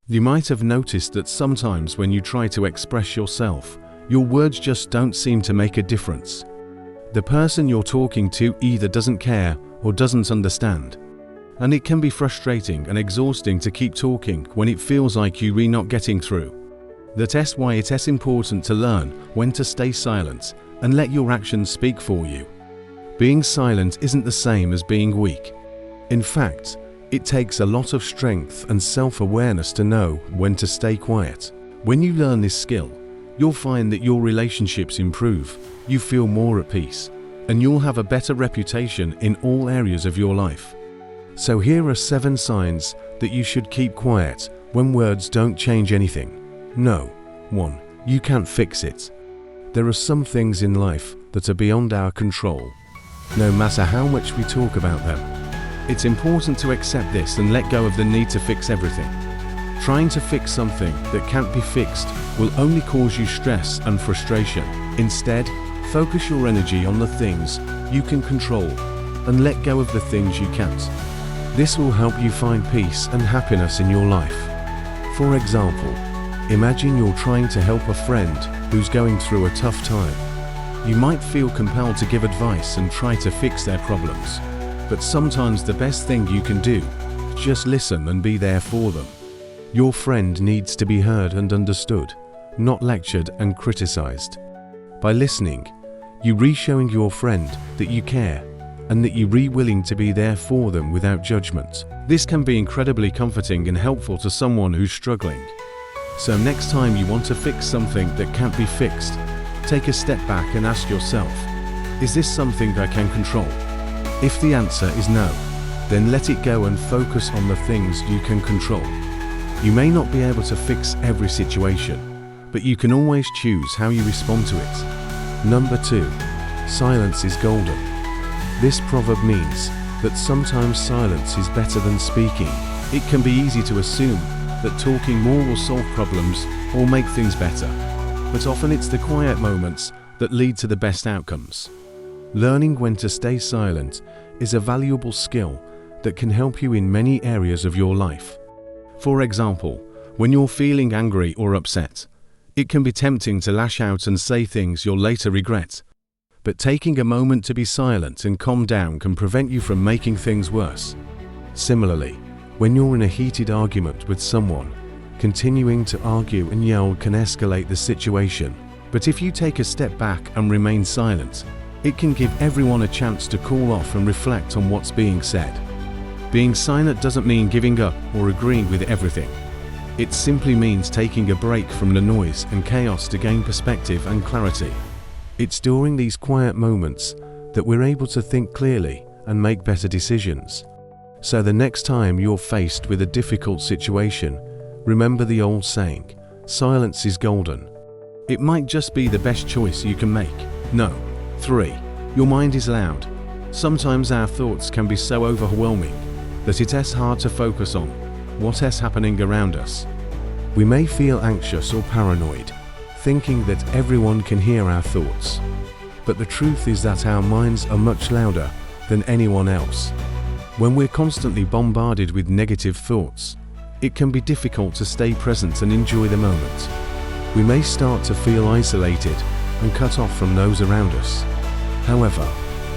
You might have noticed that sometimes when you try to express yourself, your words just don't seem to make a difference. The person you're talking to either doesn't care or doesn't understand. And it can be frustrating and exhausting to keep talking when it feels like you're not getting through. That's why it's important to learn when to stay silent and let your actions speak for you. Being silent isn't the same as being weak. In fact, it takes a lot of strength and self-awareness to know when to stay quiet. When you learn this skill, you'll find that your relationships improve, you feel more at peace, and you'll have a better reputation in all areas of your life. So here are 7 signs that you should keep quiet when words don't change anything. No. 1. You can't fix it. There are some things in life that are beyond our control, no matter how much we talk about them. It's important to accept this and let go of the need to fix everything. Trying to fix something that can't be fixed will only cause you stress and frustration. Instead, focus your energy on the things you can control and let go of the things you can't. This will help you find peace and happiness in your life. For example, imagine you're trying to help a friend who's going through a tough time. You might feel compelled to give advice and try to fix their problems. But sometimes the best thing you can do is just listen and be there for them. Your friend needs to be heard and understood, not lectured and criticized. By listening, you're showing your friend that you care and that you're willing to be there for them without judgment. This can be incredibly comforting and helpful to someone who's struggling. So next time you want to fix something that can't be fixed, take a step back and ask yourself, is this something I can control? If the answer is no, then let it go and focus on the things you can control. You may not be able to fix every situation, but you can always choose how you respond to it. Number 2. Silence is golden. This proverb means that sometimes silence is better than speaking. It can be easy to assume that talking more will solve problems or make things better, but often it's the quiet moments that lead to the best outcomes. Learning when to stay silent is a valuable skill that can help you in many areas of your life. For example, when you're feeling angry or upset, it can be tempting to lash out and say things you'll later regret. But taking a moment to be silent and calm down can prevent you from making things worse. Similarly, when you're in a heated argument with someone, continuing to argue and yell can escalate the situation. But if you take a step back and remain silent, it can give everyone a chance to cool off and reflect on what's being said. Being silent doesn't mean giving up or agreeing with everything. It simply means taking a break from the noise and chaos to gain perspective and clarity. It's during these quiet moments that we're able to think clearly and make better decisions. So the next time you're faced with a difficult situation, remember the old saying, silence is golden. It might just be the best choice you can make. No. 3. Your mind is loud. Sometimes our thoughts can be so overwhelming that it's hard to focus on what is happening around us. We may feel anxious or paranoid, thinking that everyone can hear our thoughts. But the truth is that our minds are much louder than anyone else. When we're constantly bombarded with negative thoughts, it can be difficult to stay present and enjoy the moment. We may start to feel isolated and cut off from those around us. However,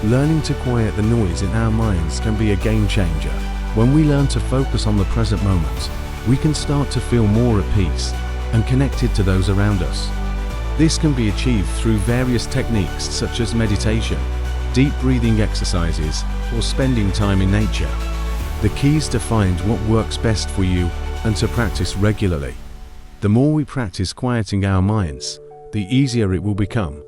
learning to quiet the noise in our minds can be a game changer. When we learn to focus on the present moment, we can start to feel more at peace and connected to those around us. This can be achieved through various techniques such as meditation, deep breathing exercises, or spending time in nature. The key is to find what works best for you and to practice regularly. The more we practice quieting our minds, the easier it will become.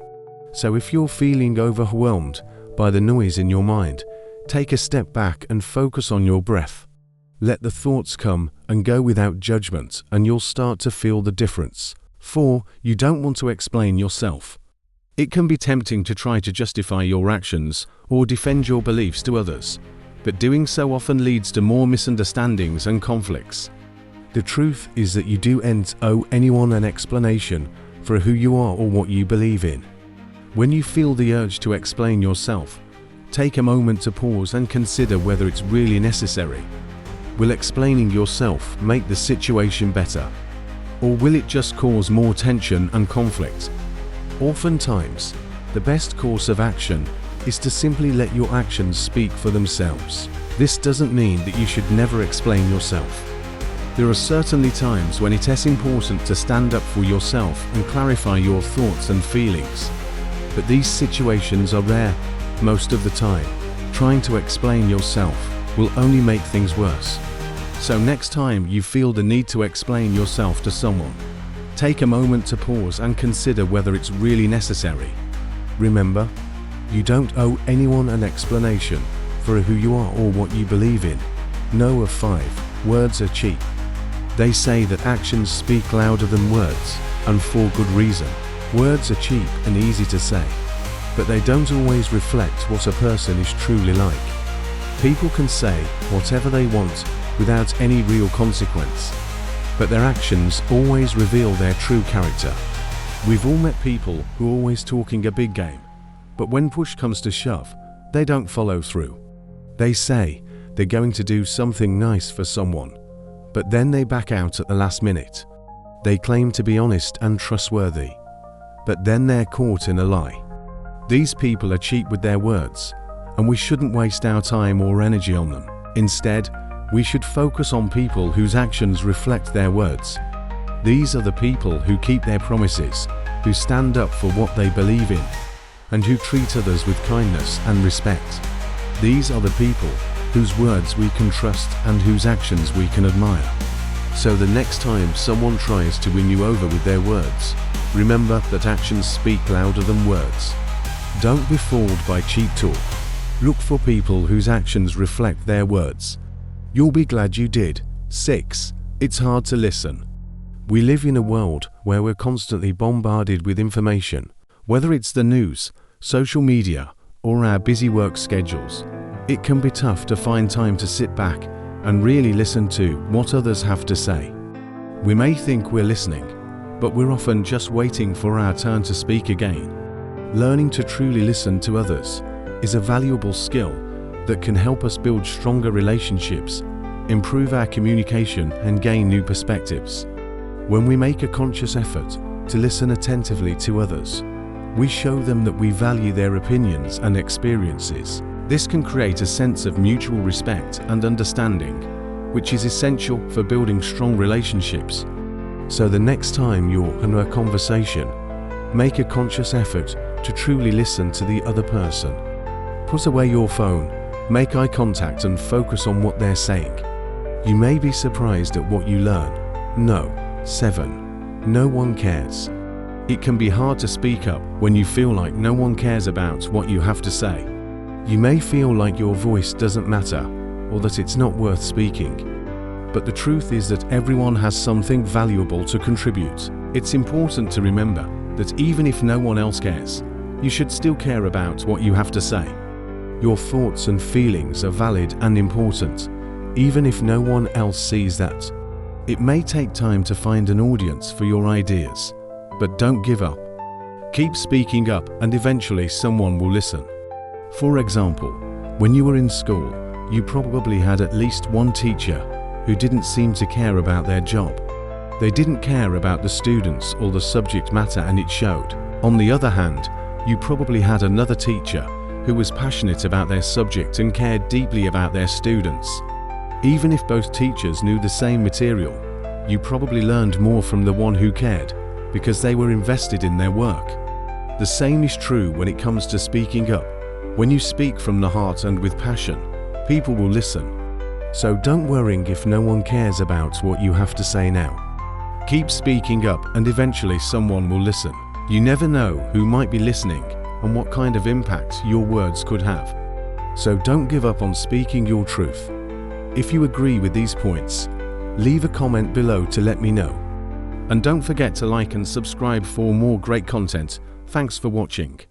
So if you're feeling overwhelmed by the noise in your mind, take a step back and focus on your breath. Let the thoughts come and go without judgment, and you'll start to feel the difference. 4. You don't want to explain yourself. It can be tempting to try to justify your actions or defend your beliefs to others, but doing so often leads to more misunderstandings and conflicts. The truth is that you don't owe anyone an explanation for who you are or what you believe in. When you feel the urge to explain yourself, take a moment to pause and consider whether it's really necessary. Will explaining yourself make the situation better? Or will it just cause more tension and conflict? Oftentimes, the best course of action is to simply let your actions speak for themselves. This doesn't mean that you should never explain yourself. There are certainly times when it is important to stand up for yourself and clarify your thoughts and feelings. But these situations are rare. Most of the time, trying to explain yourself will only make things worse. So next time you feel the need to explain yourself to someone, take a moment to pause and consider whether it's really necessary. Remember, you don't owe anyone an explanation for who you are or what you believe in. No of 5 words are cheap. They say that actions speak louder than words, and for good reason. Words are cheap and easy to say, but they don't always reflect what a person is truly like. People can say whatever they want without any real consequence, but their actions always reveal their true character. We've all met people who are always talking a big game, but when push comes to shove, they don't follow through. They say they're going to do something nice for someone, but then they back out at the last minute. They claim to be honest and trustworthy, but then they're caught in a lie. These people are cheap with their words, and we shouldn't waste our time or energy on them. Instead, we should focus on people whose actions reflect their words. These are the people who keep their promises, who stand up for what they believe in, and who treat others with kindness and respect. These are the people whose words we can trust and whose actions we can admire. So the next time someone tries to win you over with their words, remember that actions speak louder than words. Don't be fooled by cheap talk. Look for people whose actions reflect their words. You'll be glad you did. 6. It's hard to listen. We live in a world where we're constantly bombarded with information, whether it's the news, social media, or our busy work schedules. It can be tough to find time to sit back and really listen to what others have to say. We may think we're listening, but we're often just waiting for our turn to speak again. Learning to truly listen to others is a valuable skill that can help us build stronger relationships, improve our communication, and gain new perspectives. When we make a conscious effort to listen attentively to others, we show them that we value their opinions and experiences. This can create a sense of mutual respect and understanding, which is essential for building strong relationships. So the next time you're in a conversation, make a conscious effort to truly listen to the other person. Put away your phone, make eye contact, and focus on what they're saying. You may be surprised at what you learn. 7. No one cares. It can be hard to speak up when you feel like no one cares about what you have to say. You may feel like your voice doesn't matter, or that it's not worth speaking. But the truth is that everyone has something valuable to contribute. It's important to remember that even if no one else cares, you should still care about what you have to say. Your thoughts and feelings are valid and important, even if no one else sees that. It may take time to find an audience for your ideas, but don't give up. Keep speaking up and eventually someone will listen. For example, when you were in school, you probably had at least one teacher who didn't seem to care about their job. They didn't care about the students or the subject matter, and it showed. On the other hand, you probably had another teacher who was passionate about their subject and cared deeply about their students. Even if both teachers knew the same material, you probably learned more from the one who cared, because they were invested in their work. The same is true when it comes to speaking up. When you speak from the heart and with passion, people will listen. So don't worry if no one cares about what you have to say now. Keep speaking up and eventually someone will listen. You never know who might be listening and what kind of impact your words could have. So don't give up on speaking your truth. If you agree with these points, leave a comment below to let me know. And don't forget to like and subscribe for more great content. Thanks for watching.